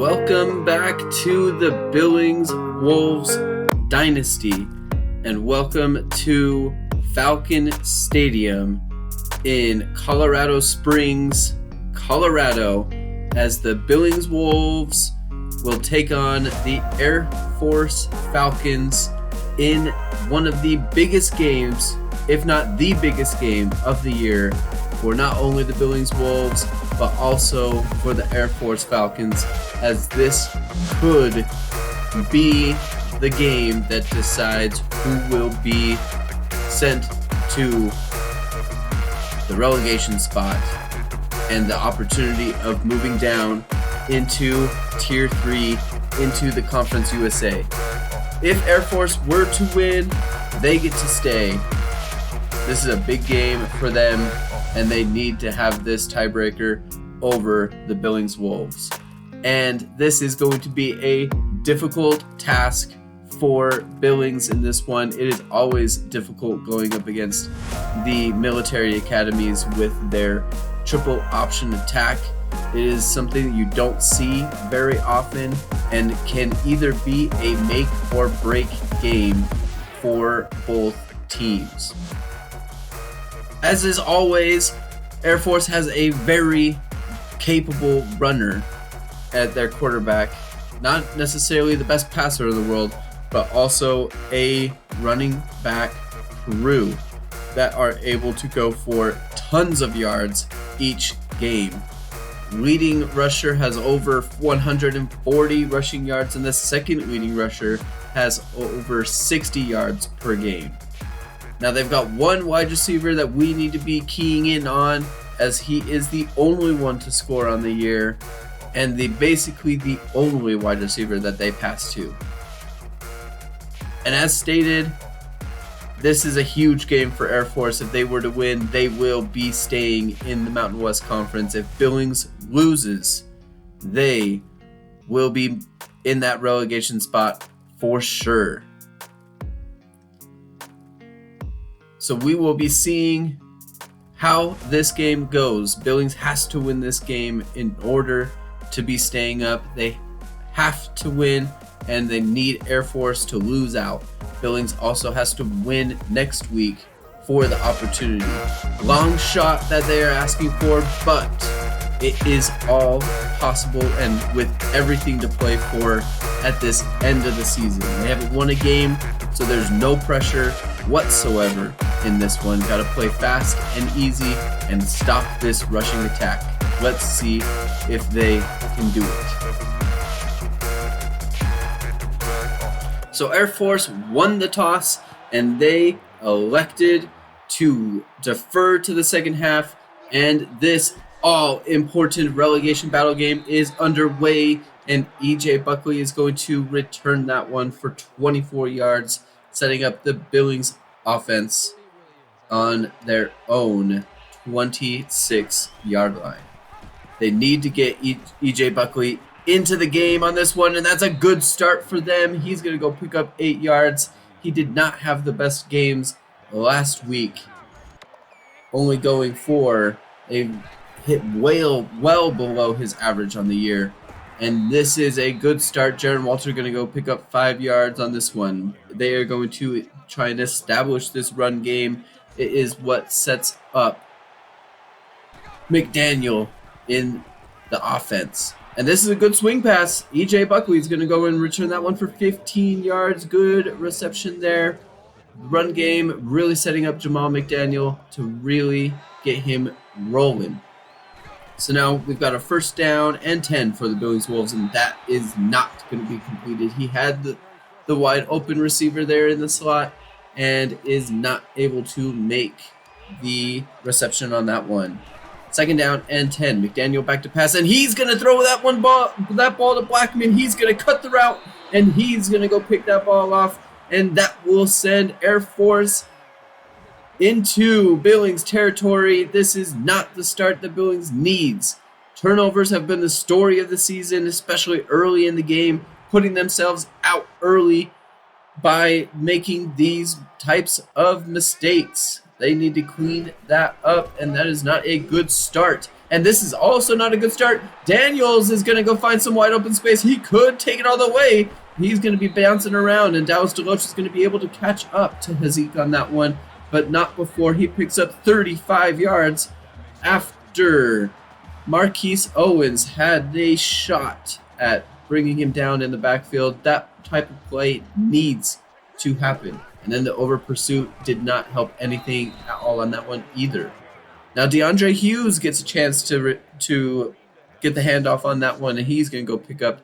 Welcome back to the Billings Wolves Dynasty, and welcome to Falcon Stadium in Colorado Springs, Colorado, as the Billings Wolves will take on the Air Force Falcons in one of the biggest games, if not the biggest game of the year, for not only the Billings Wolves, but also for the Air Force Falcons, as this could be the game that decides who will be sent to the relegation spot and the opportunity of moving down into Tier 3 into the Conference USA. If Air Force were to win, they get to stay. This is a big game for them, and they need to have this tiebreaker over the Billings Wolves. And this is going to be a difficult task for Billings in this one. It is always difficult going up against the military academies with their triple option attack. It is something you don't see very often and can either be a make or break game for both teams. As is always, Air Force has a very capable runner at their quarterback. Not necessarily the best passer in the world, but also a running back crew that are able to go for tons of yards each game. Leading rusher has over 140 rushing yards, and the second leading rusher has over 60 yards per game. Now they've got one wide receiver that we need to be keying in on, as he is the only one to score on the year and basically the only wide receiver that they pass to. And as stated, this is a huge game for Air Force. If they were to win, they will be staying in the Mountain West Conference. If Billings loses, they will be in that relegation spot for sure. So we will be seeing how this game goes. Billings has to win this game in order to be staying up. They have to win, and they need Air Force to lose out. Billings also has to win next week for the opportunity. Long shot that they are asking for, but it is all possible, and with everything to play for at this end of the season. They haven't won a game, so there's no pressure whatsoever in this one. Got to play fast and easy and stop this rushing attack. Let's see if they can do it. So Air Force won the toss, and they elected to defer to the second half, and this all-important relegation battle game is underway, and E.J. Buckley is going to return that one for 24 yards, setting up the Billings offense on their own 26-yard line. They need to get E.J. Buckley into the game on this one, and that's a good start for them. He's going to go pick up 8 yards. He did not have the best games last week, only going for a hit well below his average on the year. And this is a good start. Jaron Walter going to go pick up 5 yards on this one. They are going to try and establish this run game. It is what sets up McDaniel in the offense. And this is a good swing pass. E.J. Buckley is going to go and return that one for 15 yards. Good reception there. Run game really setting up Jamal McDaniel to really get him rolling. So now we've got a first down and 10 for the Billings Wolves, and that is not going to be completed. He had the wide open receiver there in the slot and is not able to make the reception on that one. Second down and 10. McDaniel back to pass, and he's going to throw that ball to Blackman. He's going to cut the route, and he's going to go pick that ball off, and that will send Air Force into Billings territory. This is not the start that Billings needs. Turnovers have been the story of the season, especially early in the game, putting themselves out early by making these types of mistakes. They need to clean that up, and that is not a good start. And this is also not a good start. Daniels is going to go find some wide open space. He could take it all the way. He's going to be bouncing around, and Dallas DeLoach is going to be able to catch up to Hazik on that one, but not before he picks up 35 yards after Marquise Owens had a shot at bringing him down in the backfield. That type of play needs to happen. And then the over pursuit did not help anything at all on that one either. Now DeAndre Hughes gets a chance to get the handoff on that one, and he's going to go pick up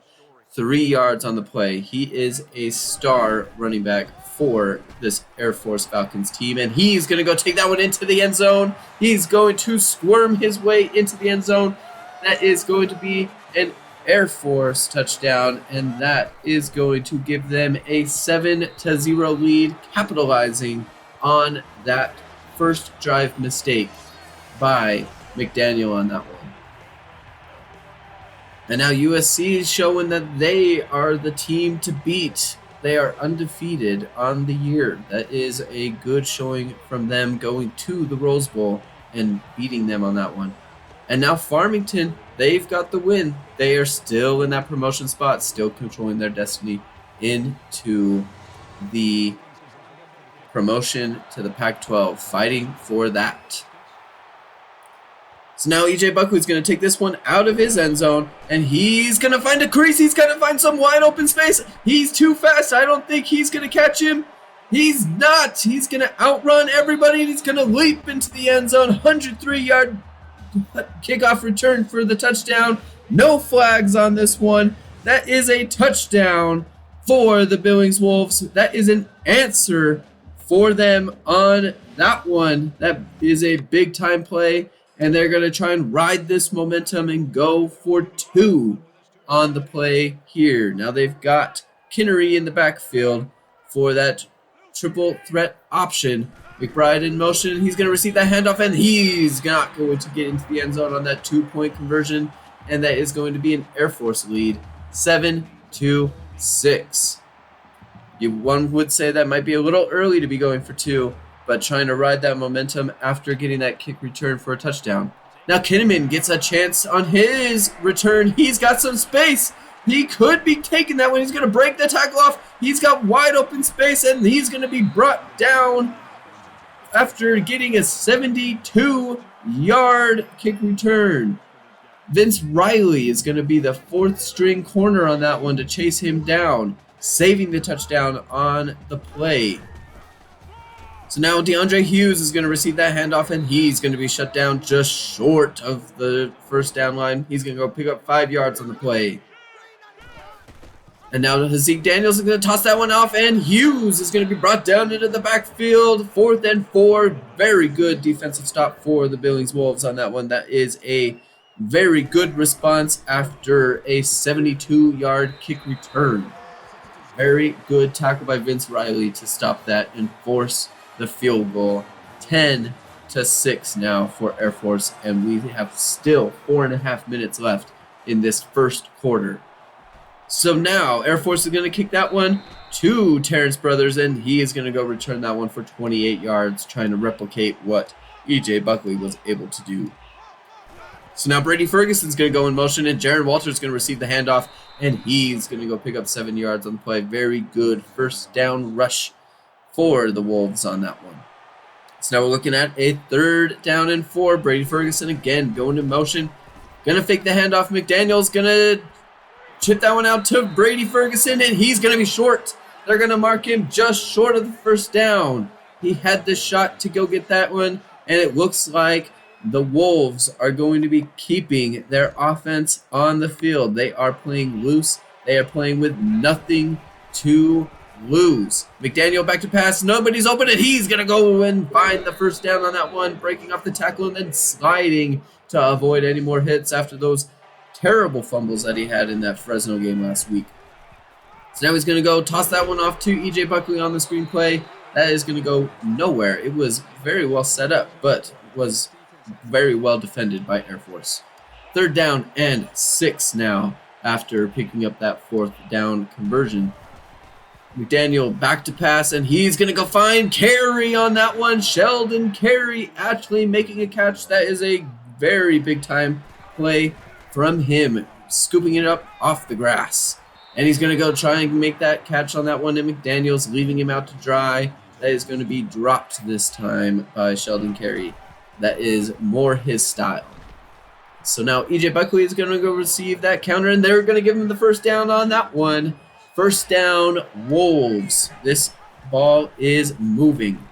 3 yards on the play. He is a star running back for this Air Force Falcons team, and he's going to go take that one into the end zone. He's going to squirm his way into the end zone. That is going to be an Air Force touchdown, and that is going to give them a 7-0 lead, capitalizing on that first drive mistake by McDaniel on that one. And now USC is showing that they are the team to beat. They are undefeated on the year. That is a good showing from them going to the Rose Bowl and beating them on that one. And now Farmington, they've got the win. They are still in that promotion spot, still controlling their destiny into the promotion to the Pac-12, fighting for that. So now E.J. Buckley's going to take this one out of his end zone, and he's going to find a crease. He's going to find some wide open space. He's too fast. I don't think he's going to catch him. He's not. He's going to outrun everybody, and he's going to leap into the end zone. 103-yard kickoff return for the touchdown. No flags on this one. That is a touchdown for the Billings Wolves. That is an answer for them on that one. That is a big-time play. And they're going to try and ride this momentum and go for 2 on the play here. Now they've got Kinnery in the backfield for that triple threat option. McBride in motion. He's going to receive that handoff, and he's not going to get into the end zone on that 2-point conversion. And that is going to be an Air Force lead, 7-6. One would say that might be a little early to be going for 2. But trying to ride that momentum after getting that kick return for a touchdown. Now Kinnaman gets a chance on his return. He's got some space. He could be taking that one. He's going to break the tackle off. He's got wide open space, and he's going to be brought down after getting a 72-yard kick return. Vince Riley is going to be the 4th string corner on that one to chase him down, saving the touchdown on the play. So now DeAndre Hughes is going to receive that handoff, and he's going to be shut down just short of the first down line. He's going to go pick up 5 yards on the play. And now Hazik Daniels is going to toss that one off, and Hughes is going to be brought down into the backfield. 4th and 4. Very good defensive stop for the Billings Wolves on that one. That is a very good response after a 72-yard kick return. Very good tackle by Vince Riley to stop that and force the field goal. 10-6 now for Air Force, and we have still 4.5 minutes left in this first quarter. So now Air Force is going to kick that one to Terrence Brothers, and he is going to go return that one for 28 yards, trying to replicate what E.J. Buckley was able to do. So now Brady Ferguson's going to go in motion, and Jaron Walters is going to receive the handoff, and he's going to go pick up 7 yards on the play. Very good first down rush for the Wolves on that one. So now we're looking at a 3rd down and 4. Brady Ferguson again going in motion. Going to fake the handoff. McDaniel's going to chip that one out to Brady Ferguson, and he's going to be short. They're going to mark him just short of the first down. He had the shot to go get that one, and it looks like the Wolves are going to be keeping their offense on the field. They are playing loose. They are playing with nothing to lose. McDaniel back to pass. Nobody's open, and he's going to go and find the first down on that one, breaking off the tackle and then sliding to avoid any more hits after those terrible fumbles that he had in that Fresno game last week. So now he's going to go toss that one off to E.J. Buckley on the screenplay. That is going to go nowhere. It was very well set up, but was very well defended by Air Force. 3rd down and 6 now after picking up that 4th down conversion. McDaniel back to pass, and he's going to go find Carey on that one. Sheldon Carey actually making a catch. That is a very big time play from him, scooping it up off the grass. And he's going to go try and make that catch on that one to McDaniels, leaving him out to dry. That is going to be dropped this time by Sheldon Carey. That is more his style. So now E.J. Buckley is going to go receive that counter, and they're going to give him the first down on that one. First down, Wolves. This ball is moving.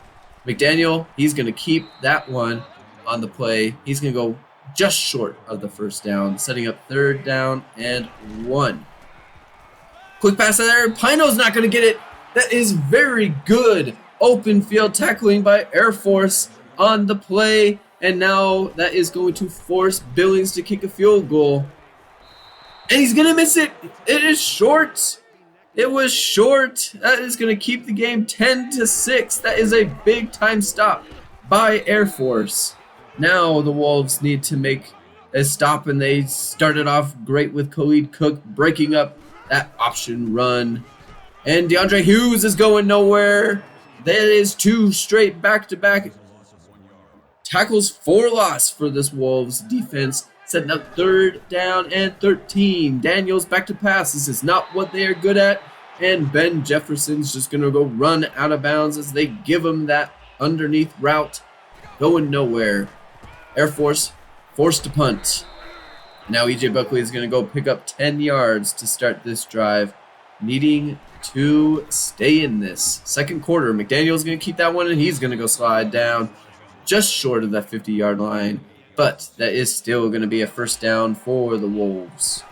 McDaniel, he's going to keep that one on the play. He's going to go just short of the first down, setting up 3rd down and 1. Quick pass there. Pino's not going to get it. That is very good open field tackling by Air Force on the play. And now that is going to force Billings to kick a field goal. And he's going to miss it. It is short. It was short. That is going to keep the game 10-6. That is a big time stop by Air Force. Now the Wolves need to make a stop, and they started off great with Khalid Cook breaking up that option run. And DeAndre Hughes is going nowhere. That is 2 straight back-to-back tackles for loss for this Wolves defense, setting up 3rd down and 13. Daniels back to pass. This is not what they are good at. And Ben Jefferson's just going to go run out of bounds as they give him that underneath route. Going nowhere. Air Force forced to punt. Now E.J. Buckley is going to go pick up 10 yards to start this drive, needing to stay in this. Second quarter, McDaniel's going to keep that one, and he's going to go slide down just short of that 50-yard line. But that is still going to be a first down for the Wolves.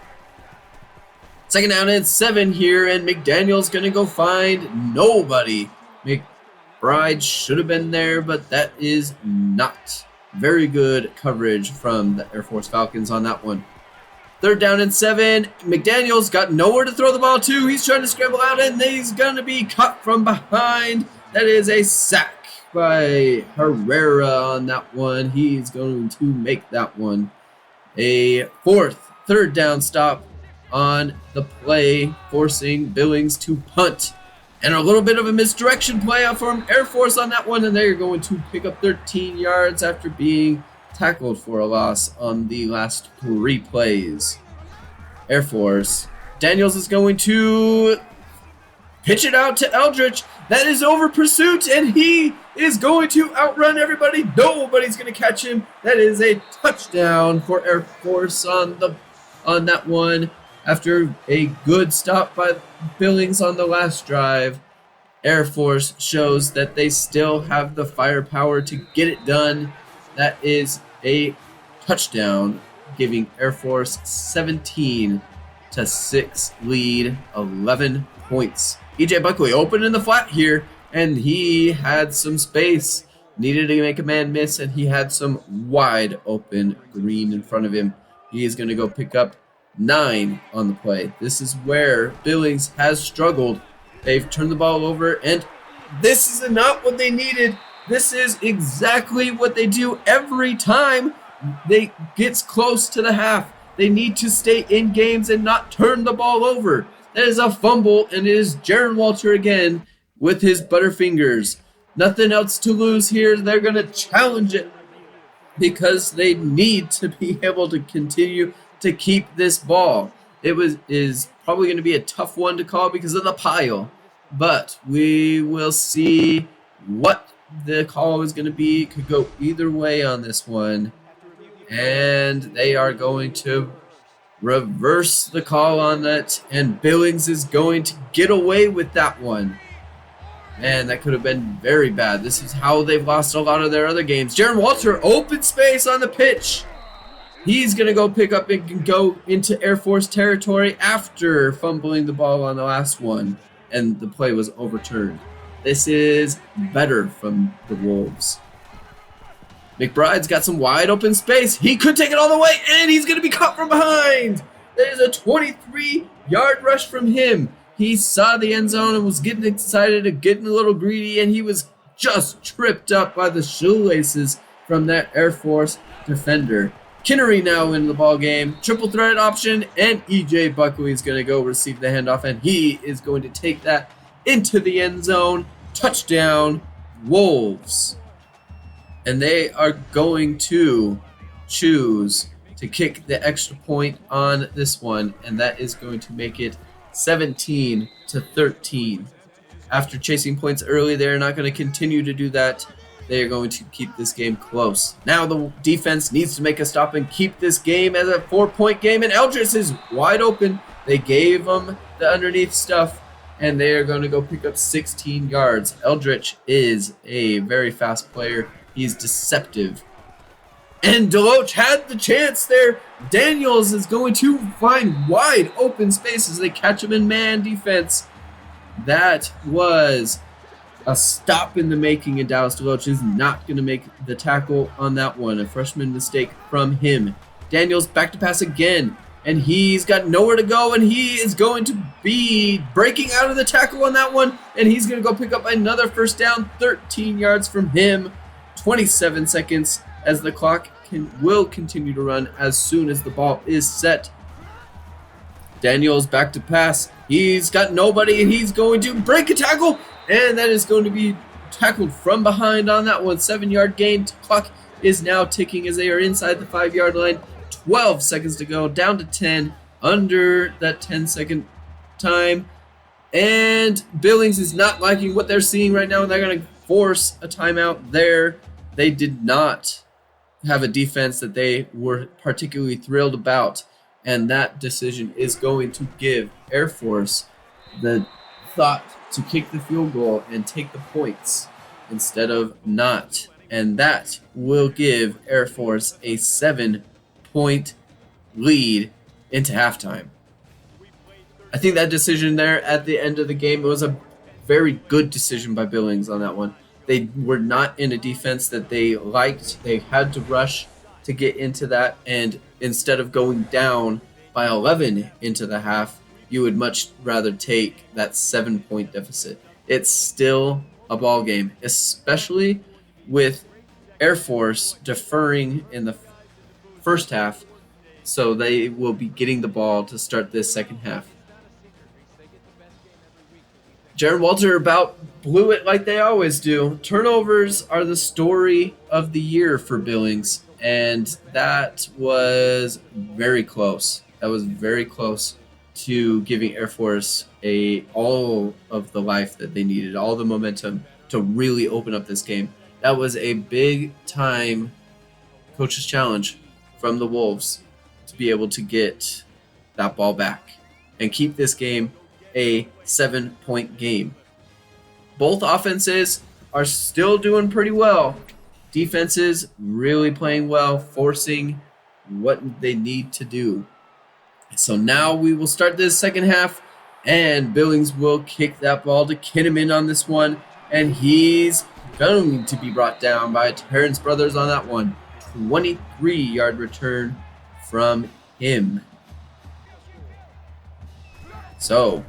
2nd down and 7 here, and McDaniel's going to go find nobody. McBride should have been there, but that is not. Very good coverage from the Air Force Falcons on that one. 3rd down and 7. McDaniel's got nowhere to throw the ball to. He's trying to scramble out, and he's going to be cut from behind. That is a sack by Herrera on that one. He's going to make that one a 3rd down stop on the play, forcing Billings to punt. And a little bit of a misdirection play out from Air Force on that one, and they're going to pick up 13 yards after being tackled for a loss on the last 3 plays. Air Force. Daniels is going to pitch it out to Eldridge. That is over pursuit, and he is going to outrun everybody. Nobody's going to catch him. That is a touchdown for Air Force on that one. After a good stop by Billings on the last drive, Air Force shows that they still have the firepower to get it done. That is a touchdown, giving Air Force 17-6 lead, 11 points. E.J. Buckley open in the flat here, and he had some space. Needed to make a man miss, and he had some wide open green in front of him. He is going to go pick up 9 on the play. This is where Billings has struggled. They've turned the ball over, and this is not what they needed. This is exactly what they do every time they gets close to the half. They need to stay in games and not turn the ball over. That is a fumble, and it is Jaron Walter again with his butterfingers. Nothing else to lose here. They're going to challenge it because they need to be able to continue to keep this ball. Is probably going to be a tough one to call because of the pile, but we will see what the call is going to be. Could go either way on this one, and they are going to reverse the call on that, and Billings is going to get away with that one. Man, that could have been very bad. This is how they've lost a lot of their other games. Jaron Walter, open space on the pitch. He's going to go pick up and go into Air Force territory after fumbling the ball on the last one, and the play was overturned. This is better from the Wolves. McBride's got some wide open space. He could take it all the way, and he's going to be caught from behind. There's a 23-yard rush from him. He saw the end zone and was getting excited and getting a little greedy, and he was just tripped up by the shoelaces from that Air Force defender. Kinnery now in the ball game. Triple threat option, and E.J. Buckley is going to go receive the handoff, and he is going to take that into the end zone. Touchdown, Wolves. And they are going to choose to kick the extra point on this one, and that is going to make it 17-13. After chasing points early, they're not going to continue to do that. They are going to keep this game close. Now the defense needs to make a stop and keep this game as a 4-point game, and Eldritch is wide open. They gave him the underneath stuff, and they are going to go pick up 16 yards. Eldritch is a very fast player. He's deceptive. And Deloach had the chance there. Daniels is going to find wide open spaces. They catch him in man defense. That was a stop in the making, and Dallas Deloach is not going to make the tackle on that one. A freshman mistake from him. Daniels back to pass again, and he's got nowhere to go, and he is going to be breaking out of the tackle on that one, and he's going to go pick up another first down, 13 yards from him. 27 seconds as the clock will continue to run as soon as the ball is set. Daniels back to pass. He's got nobody, and he's going to break a tackle, and that is going to be tackled from behind on that one. 7-yard gain. Clock is now ticking as they are inside the 5-yard line. 12 seconds to go, down to 10, under that 10-second time. And Billings is not liking what they're seeing right now, and they're going to force a timeout there. They did not have a defense that they were particularly thrilled about, and that decision is going to give Air Force the thought to kick the field goal and take the points instead of not. And that will give Air Force a 7-point lead into halftime. I think that decision there at the end of the game, it was a very good decision by Billings on that one. They were not in a defense that they liked. They had to rush to get into that, and instead of going down by 11 into the half, you would much rather take that 7-point deficit. It's still a ball game, especially with Air Force deferring in the first half, so they will be getting the ball to start this second half. Jaron Walter about blew it like they always do. Turnovers are the story of the year for Billings, and that was very close. That was very close to giving Air Force all of the life that they needed, all the momentum to really open up this game. That was a big-time coach's challenge from the Wolves to be able to get that ball back and keep this game a 7-point game. Both offenses are still doing pretty well. Defenses really playing well, forcing what they need to do. So now we will start this second half, and Billings will kick that ball to Kinnaman on this one, and he's going to be brought down by Terrence Brothers on that one. 23-yard return from him. So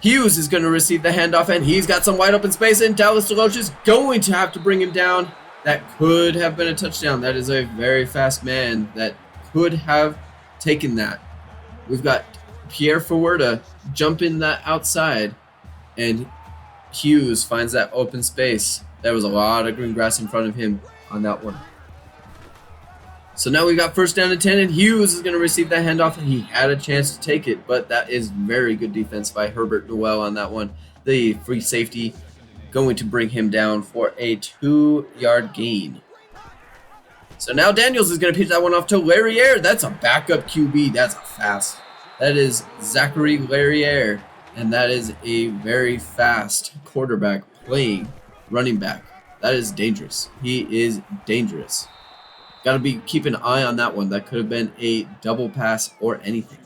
Hughes is going to receive the handoff, and he's got some wide open space, and Dallas Deloach is going to have to bring him down. That could have been a touchdown. That is a very fast man that could have taken that. We've got Pierre Fawerda jumping that outside, and Hughes finds that open space. There was a lot of green grass in front of him on that one. So now we've got first down and 10, and Hughes is going to receive that handoff, and he had a chance to take it, but that is very good defense by Herbert Noel on that one. The free safety going to bring him down for a 2-yard gain. So now Daniels is going to pitch that one off to Larriere. That's a backup QB. That's fast. That is Zachary Larriere, and that is a very fast quarterback playing running back. That is dangerous. He is dangerous. Got to keep an eye on that one. That could have been a double pass or anything.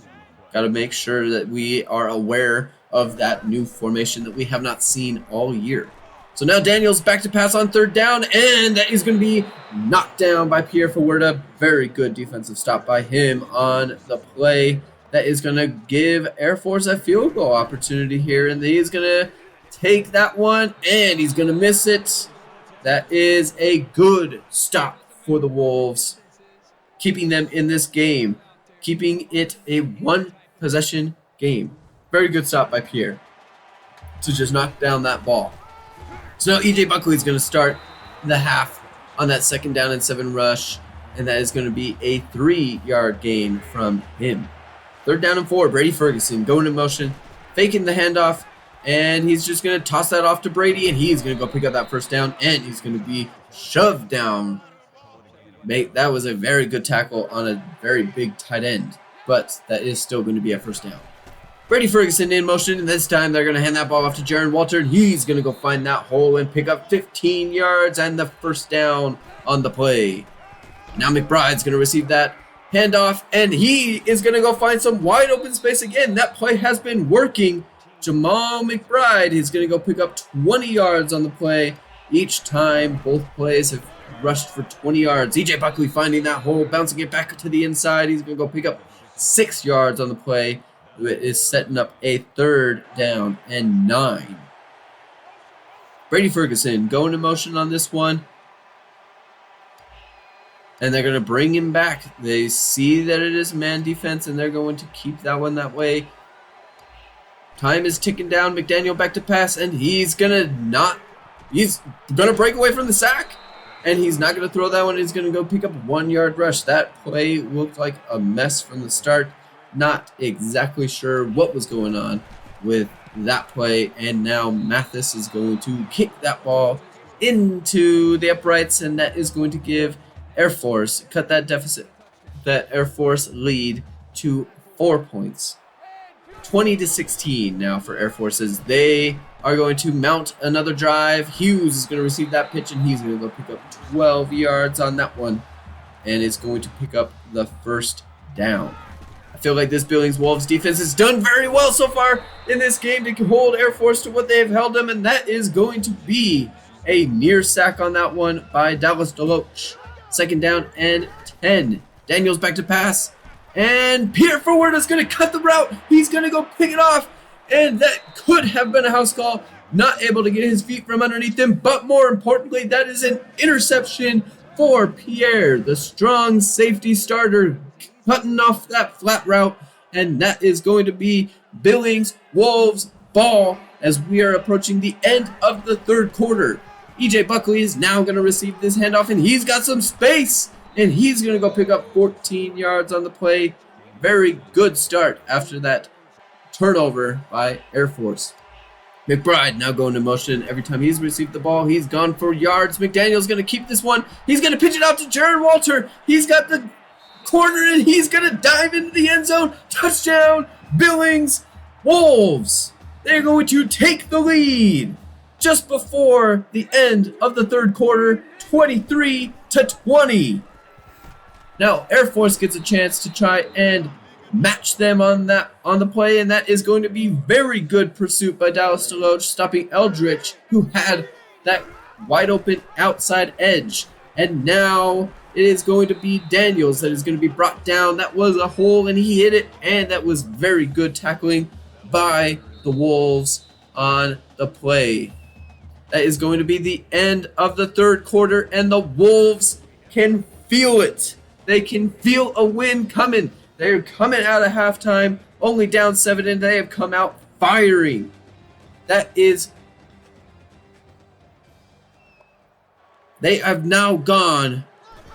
Got to make sure that we are aware of that new formation that we have not seen all year. So now Daniels back to pass on third down, and that is going to be knocked down by Pierre Fawerda. Very good defensive stop by him on the play. That is going to give Air Force a field goal opportunity here, and he is going to take that one, and he's going to miss it. That is a good stop for the Wolves, keeping them in this game, keeping it a one-possession game. Very good stop by Pierre to just knock down that ball. So now E.J. Buckley is going to start the half on that second down and 7 rush, and that is going to be a 3-yard gain from him. 3rd down and 4. Brady Ferguson going in motion, faking the handoff, and he's just going to toss that off to Brady, and he's going to go pick up that 1st down, and he's going to be shoved down. Mate, that was a very good tackle on a very big tight end, but that is still going to be a 1st down. Brady Ferguson in motion, and this time they're going to hand that ball off to Jaron Walter, and he's going to go find that hole and pick up 15 yards and the 1st down on the play. Now McBride's going to receive that handoff, and he is going to go find some wide open space again. That play has been working. Jamal McBride is going to go pick up 20 yards on the play. Each time, both plays have rushed for 20 yards. EJ Buckley finding that hole, bouncing it back to the inside. He's going to go pick up 6 yards on the play. It is setting up a 3rd down and 9. Brady Ferguson going in motion on this one. And they're going to bring him back. They see that it is man defense, and they're going to keep that one that way. Time is ticking down. McDaniel back to pass, and he's going to break away from the sack. And he's not going to throw that one. He's going to go pick up a 1-yard rush. That play looked like a mess from the start. Not exactly sure what was going on with that play. And now Mathis is going to kick that ball into the uprights, and that is going to give Air Force cut that Air Force lead to 4 points. 20-16 now for Air Force as they are going to mount another drive. Hughes is going to receive that pitch, and he's going to go pick up 12 yards on that one, and is going to pick up the 1st down. I feel like this Billings Wolves defense has done very well so far in this game to hold Air Force to what they have held them, and that is going to be a near sack on that one by Dallas Deloach. 2nd down and 10. Daniels back to pass, and Peter Forward is going to cut the route. He's going to go pick it off, and that could have been a house call. Not able to get his feet from underneath him, but more importantly, that is an interception for Pierre, the strong safety starter, cutting off that flat route, and that is going to be Billings Wolves ball as we are approaching the end of the 3rd quarter. EJ Buckley is now going to receive this handoff, and he's got some space, and he's going to go pick up 14 yards on the play. Very good start after that turnover by Air Force. McBride now going to motion. Every time he's received the ball, he's gone for yards. McDaniel's going to keep this one. He's going to pitch it out to Jaron Walter. He's got the corner, and he's going to dive into the end zone. Touchdown, Billings Wolves. They're going to take the lead just before the end of the 3rd quarter, 23-20. Now, Air Force gets a chance to try and match them on the play, and that is going to be very good pursuit by Dallas Deloach, stopping Eldritch, who had that wide open outside edge. And now it is going to be Daniels that is going to be brought down. That was a hole, and he hit it, and that was very good tackling by the Wolves on the play. That is going to be the end of the 3rd quarter, and the Wolves can feel it. They can feel a win coming. They're coming out of halftime, only down 7, and they have come out firing. They have now gone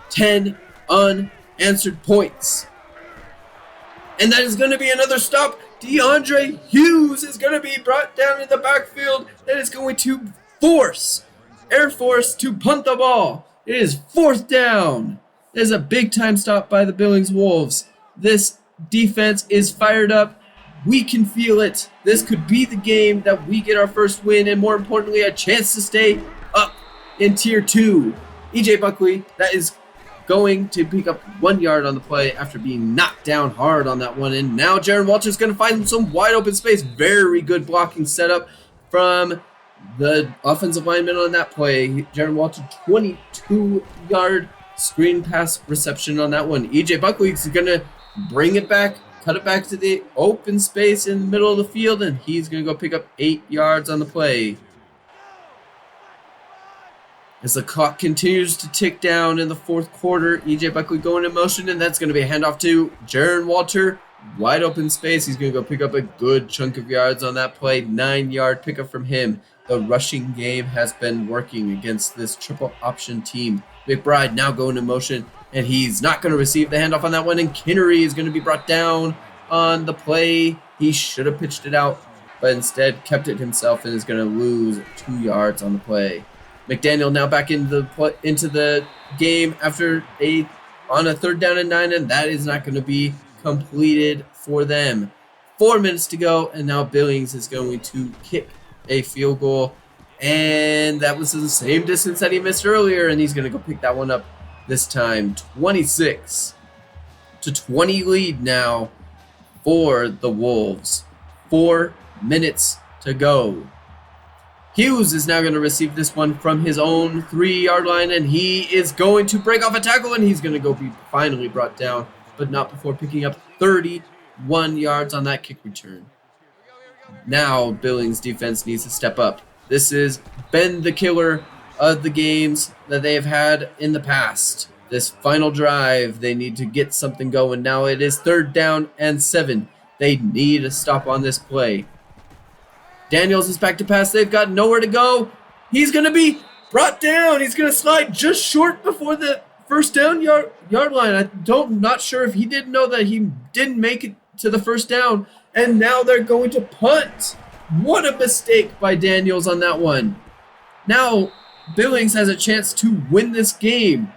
10 unanswered points. And that is going to be another stop. DeAndre Hughes is going to be brought down in the backfield. That is going to force Air Force to punt the ball. It is 4th down. There's a big-time stop by the Billings Wolves. This defense is fired up. We can feel it. This could be the game that we get our first win, and more importantly, a chance to stay up in Tier 2. EJ Buckley, that is going to pick up 1 yard on the play after being knocked down hard on that one. And now Jaron Walter's going to find some wide open space. Very good blocking setup from the offensive lineman on that play. Jaron Walter, 22-yard screen pass reception on that one. EJ Buckley is going to bring it back, cut it back to the open space in the middle of the field, and he's going to go pick up 8 yards on the play. As the clock continues to tick down in the 4th quarter, EJ Buckley going in motion, and that's going to be a handoff to Jaron Walter. Wide open space. He's going to go pick up a good chunk of yards on that play. 9-yard pickup from him. The rushing game has been working against this triple option team McBride now going in motion, and he's not going to receive the handoff on that one, and Kinnery is going to be brought down on the play. He should have pitched it out, but instead kept it himself and is going to lose 2 yards on the play. McDaniel now back into the game after on a 3rd down and 9, and that is not going to be completed for them. 4 minutes to go, and now Billings is going to kick a field goal, and that was the same distance that he missed earlier, and he's going to go pick that one up this time. 26-20 lead now for the Wolves. 4 minutes to go. Hughes is now going to receive this one from his own 3-yard line, and he is going to break off a tackle, and he's going to go be finally brought down, but not before picking up 31 yards on that kick return. Now Billings defense needs to step up. This has been the killer of the games that they have had in the past. This final drive, they need to get something going. Now it is 3rd down and 7. They need a stop on this play. Daniels is back to pass. They've got nowhere to go. He's going to be brought down. He's going to slide just short before the 1st down yard line. Not sure if he didn't know that he didn't make it to the 1st down. And now they're going to punt. What a mistake by Daniels on that one. Now Billings has a chance to win this game.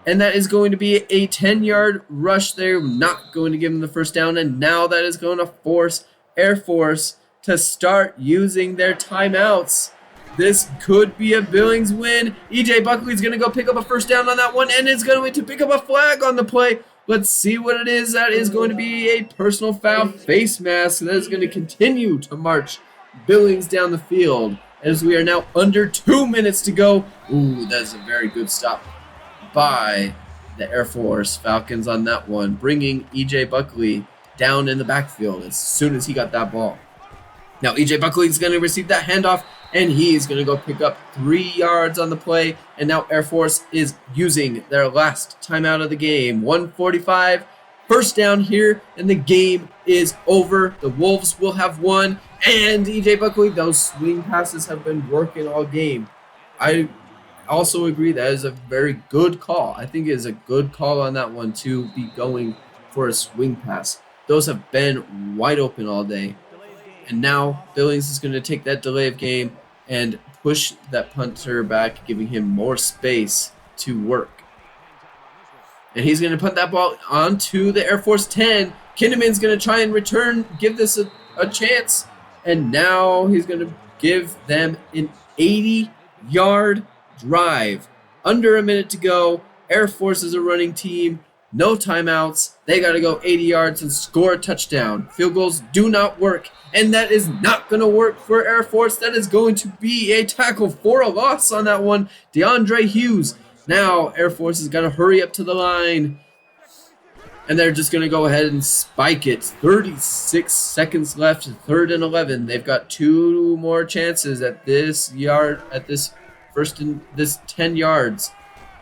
And that is going to be a 10-yard rush. They're not going to give him the 1st down. And now that is going to force Air Force to start using their timeouts. This could be a Billings win. E.J. Buckley's going to go pick up a 1st down on that one and is going to pick up a flag on the play. Let's see what it is. That is going to be a personal foul face mask that is going to continue to march Billings down the field as we are now under 2 minutes to go. Ooh, that is a very good stop by the Air Force Falcons on that one, bringing E.J. Buckley down in the backfield as soon as he got that ball. Now E.J. Buckley is going to receive that handoff, and he is going to go pick up 3 yards on the play. And now Air Force is using their last timeout of the game. 1:45, 1st down here, and the game is over. The Wolves will have won, and E.J. Buckley, those swing passes have been working all game. I also agree that is a very good call. I think it is a good call on that one to be going for a swing pass. Those have been wide open all day. And now Billings is going to take that delay of game and push that punter back, giving him more space to work. And he's going to put that ball onto the Air Force 10. Kinnaman's going to try and return, give this a chance. And now he's going to give them an 80-yard drive. Under a minute to go. Air Force is a running team. No timeouts. They got to go 80 yards and score a touchdown. Field goals do not work. And that is not going to work for Air Force. That is going to be a tackle for a loss on that one. DeAndre Hughes. Now Air Force is going to hurry up to the line. And they're just going to go ahead and spike it. 36 seconds left. 3rd and 11. They've got 2 more chances at this 10 yards.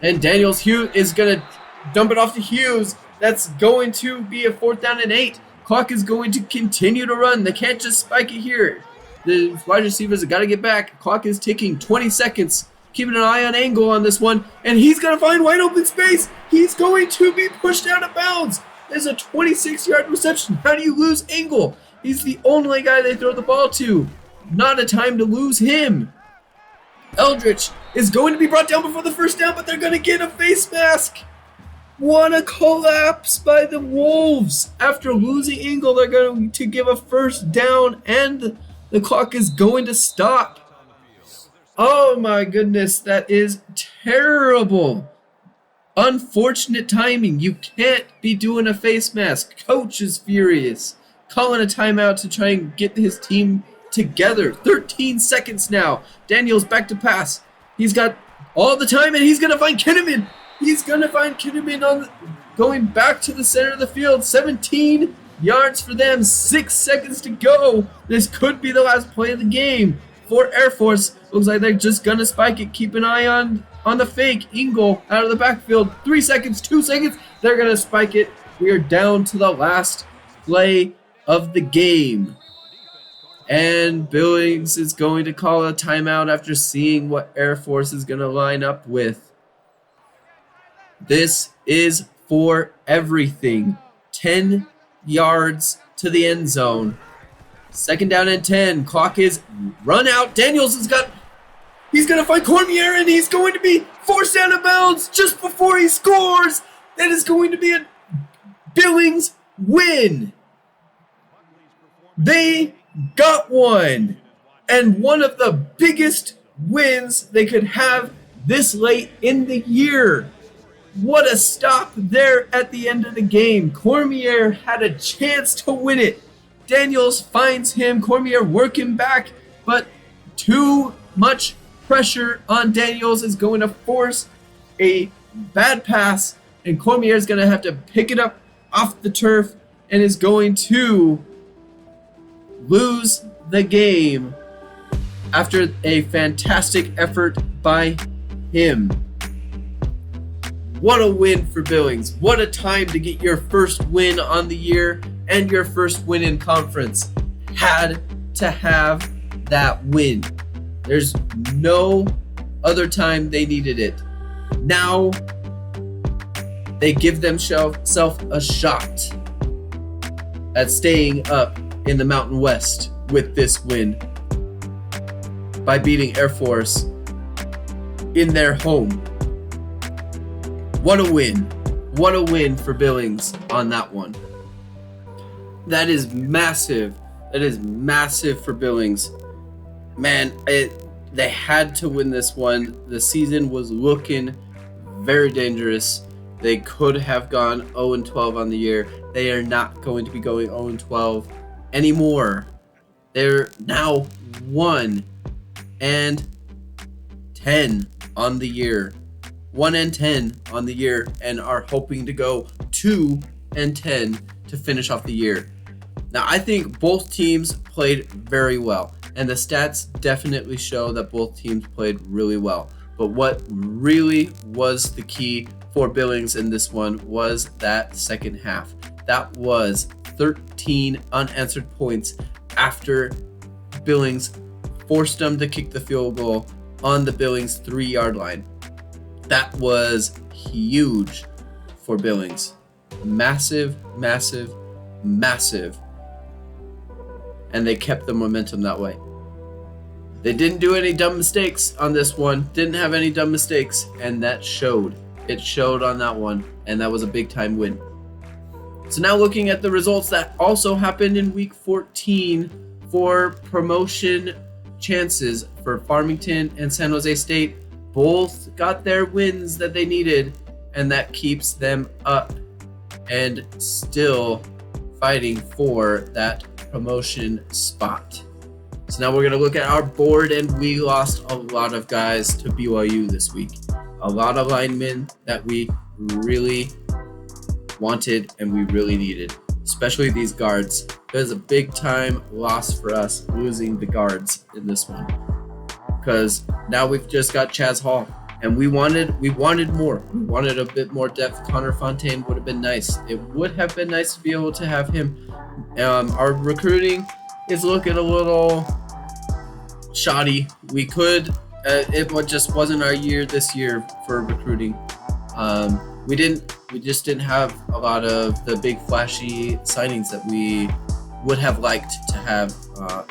And Daniels Hughes is going to dump it off to Hughes. That's going to be a 4th down and 8. Clock is going to continue to run. They can't just spike it here. The wide receivers have got to get back. Clock is ticking. 20 seconds. Keeping an eye on Angle on this one. And he's going to find wide open space. He's going to be pushed out of bounds. There's a 26-yard reception. How do you lose Angle? He's the only guy they throw the ball to. Not a time to lose him. Eldridge is going to be brought down before the 1st down, but they're going to get a face mask. What a collapse by the Wolves. After losing Ingle, they're going to give a 1st down, and the clock is going to stop. Oh my goodness, that is terrible. Unfortunate timing. You can't be doing a face mask. Coach is furious. Calling a timeout to try and get his team together. 13 seconds now. Daniels back to pass. He's got all the time, and he's going to find Kinnaman. He's going to find Kinnaman going back to the center of the field. 17 yards for them. 6 seconds to go. This could be the last play of the game for Air Force. Looks like they're just going to spike it. Keep an eye on the fake. Ingle out of the backfield. 3 seconds, 2 seconds. They're going to spike it. We are down to the last play of the game. And Billings is going to call a timeout after seeing what Air Force is going to line up with. This is for everything. 10 yards to the end zone. 2nd down and 10. Clock is run out. He's going to find Cormier, and he's going to be forced out of bounds just before he scores. That is going to be a Billings win. They got one. And one of the biggest wins they could have this late in the year. What a stop there at the end of the game. Cormier had a chance to win it. Daniels finds him. Cormier working back, but too much pressure on Daniels is going to force a bad pass, and Cormier is going to have to pick it up off the turf and is going to lose the game after a fantastic effort by him. What a win for Billings. What a time to get your first win on the year and your first win in conference. Had to have that win. There's no other time they needed it. Now they give themselves a shot at staying up in the Mountain West with this win by beating Air Force in their home. What a win. What a win for Billings on that one. That is massive. That is massive for Billings. Man, they had to win this one. The season was looking very dangerous. They could have gone 0-12 on the year. They are not going to be going 0-12 anymore. They're now 1-10 on the year. 1-10 on the year, and are hoping to go 2-10 to finish off the year. Now, I think both teams played very well, and the stats definitely show that both teams played really well. But what really was the key for Billings in this one was that second half. That was 13 unanswered points after Billings forced them to kick the field goal on the Billings 3-yard line. That was huge for Billings. Massive, massive, massive. And they kept the momentum that way. They didn't do any dumb mistakes on this one. Didn't have any dumb mistakes, and that showed. It showed on that one, and that was a big time win. So now looking at the results that also happened in week 14 for promotion chances for Farmington and San Jose State. Both got their wins that they needed, and that keeps them up and still fighting for that promotion spot. So now we're going to look at our board, and we lost a lot of guys to BYU this week. A lot of linemen that we really wanted and we really needed, especially these guards. It was a big time loss for us losing the guards in this one, because now we've just got Chaz Hall, and we wanted more. We wanted a bit more depth. Connor Fontaine would have been nice. It would have been nice to be able to have him. Our recruiting is looking a little shoddy. We could, it just wasn't our year this year for recruiting. We just didn't have a lot of the big flashy signings that we would have liked to have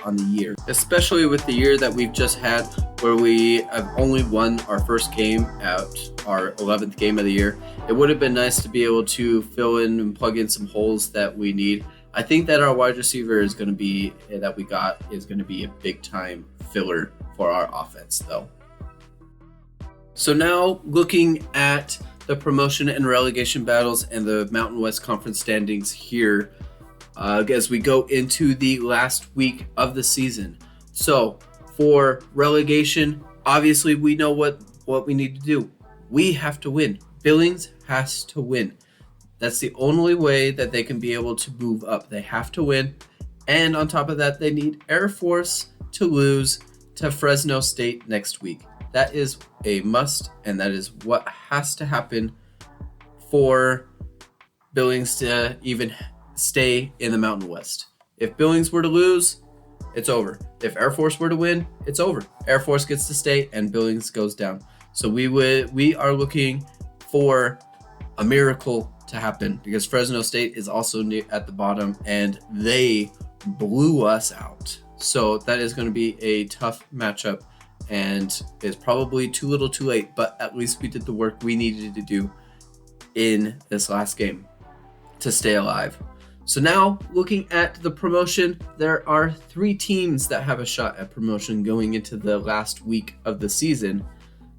on the year, especially with the year that we've just had, where we have only won our first game at our 11th game of the year. It would have been nice to be able to fill in and plug in some holes that we need. I think that our wide receiver is going to be a big time filler for our offense, though. So now looking at the promotion and relegation battles and the Mountain West Conference standings here, as we go into the last week of the season. So for relegation, obviously we know what we need to do. We have to win. Billings has to win. That's the only way that they can be able to move up. They have to win. And on top of that, they need Air Force to lose to Fresno State next week. That is a must, and that is what has to happen for Billings to even stay in the Mountain West. If Billings were to lose, it's over. If Air Force were to win, it's over. Air Force gets to stay and Billings goes down. So we are looking for a miracle to happen, because Fresno State is also at the bottom and they blew us out. So that is going to be a tough matchup and is probably too little too late, but at least we did the work we needed to do in this last game to stay alive. So now, looking at the promotion, there are 3 teams that have a shot at promotion going into the last week of the season,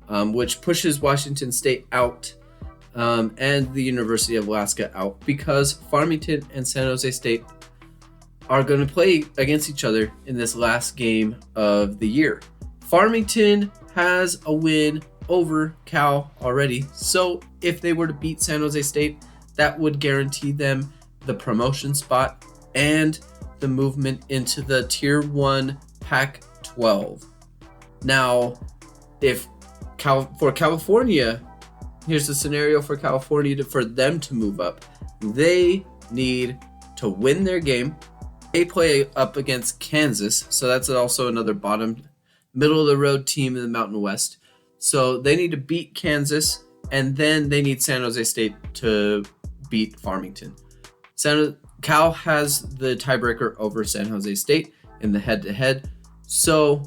which pushes Washington State out and the University of Alaska out, because Farmington and San Jose State are going to play against each other in this last game of the year. Farmington has a win over Cal already, so if they were to beat San Jose State, that would guarantee them the promotion spot and the movement into the Tier 1 Pac-12. Now, for California, here's the scenario for California for them to move up. They need to win their game. They play up against Kansas, so that's also another middle of the road team in the Mountain West. So they need to beat Kansas, and then they need San Jose State to beat Farmington. Cal has the tiebreaker over San Jose State in the head-to-head, so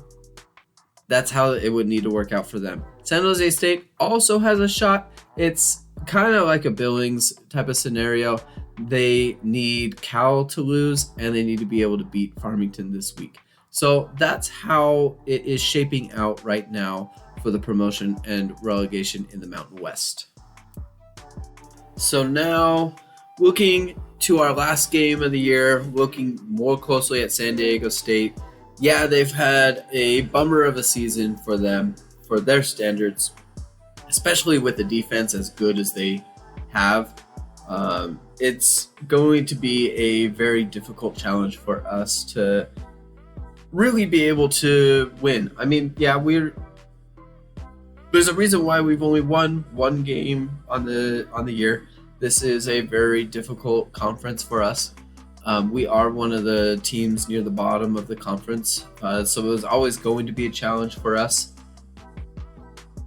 that's how it would need to work out for them. San Jose State also has a shot. It's kind of like a Billings type of scenario. They need Cal to lose, and they need to be able to beat Farmington this week. So that's how it is shaping out right now for the promotion and relegation in the Mountain West. So now, looking to our last game of the year, looking more closely at San Diego State. Yeah, they've had a bummer of a season for them, for their standards, especially with the defense as good as they have. It's going to be a very difficult challenge for us to really be able to win. I mean, yeah, there's a reason why we've only won one game on the year. This is a very difficult conference for us. We are one of the teams near the bottom of the conference, so it was always going to be a challenge for us.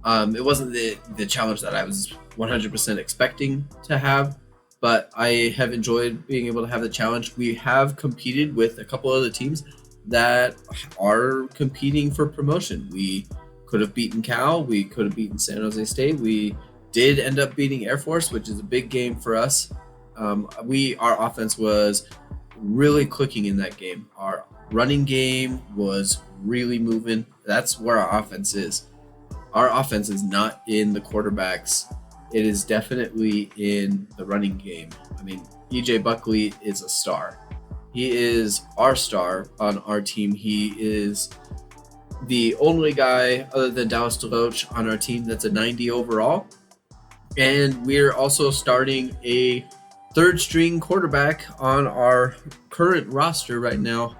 It wasn't the challenge that I was 100% expecting to have, but I have enjoyed being able to have the challenge. We have competed with a couple other teams that are competing for promotion. We could have beaten Cal, we could have beaten San Jose State, we did end up beating Air Force, which is a big game for us. Our offense was really clicking in that game. Our running game was really moving. That's where our offense is. Our offense is not in the quarterbacks. It is definitely in the running game. I mean, EJ Buckley is a star. He is our star on our team. He is the only guy other than Dallas DeLoach on our team that's a 90 overall. And we're also starting a third string quarterback on our current roster right now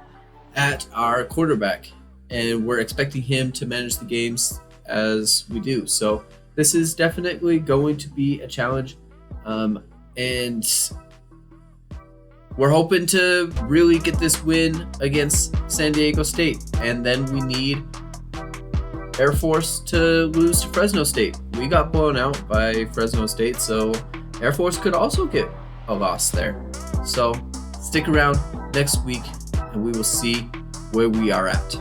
at our quarterback. And we're expecting him to manage the games as we do. So this is definitely going to be a challenge. And we're hoping to really get this win against San Diego State. And then we need Air Force to lose to Fresno State. We got blown out by Fresno State, so Air Force could also get a loss there. So stick around next week and we will see where we are at.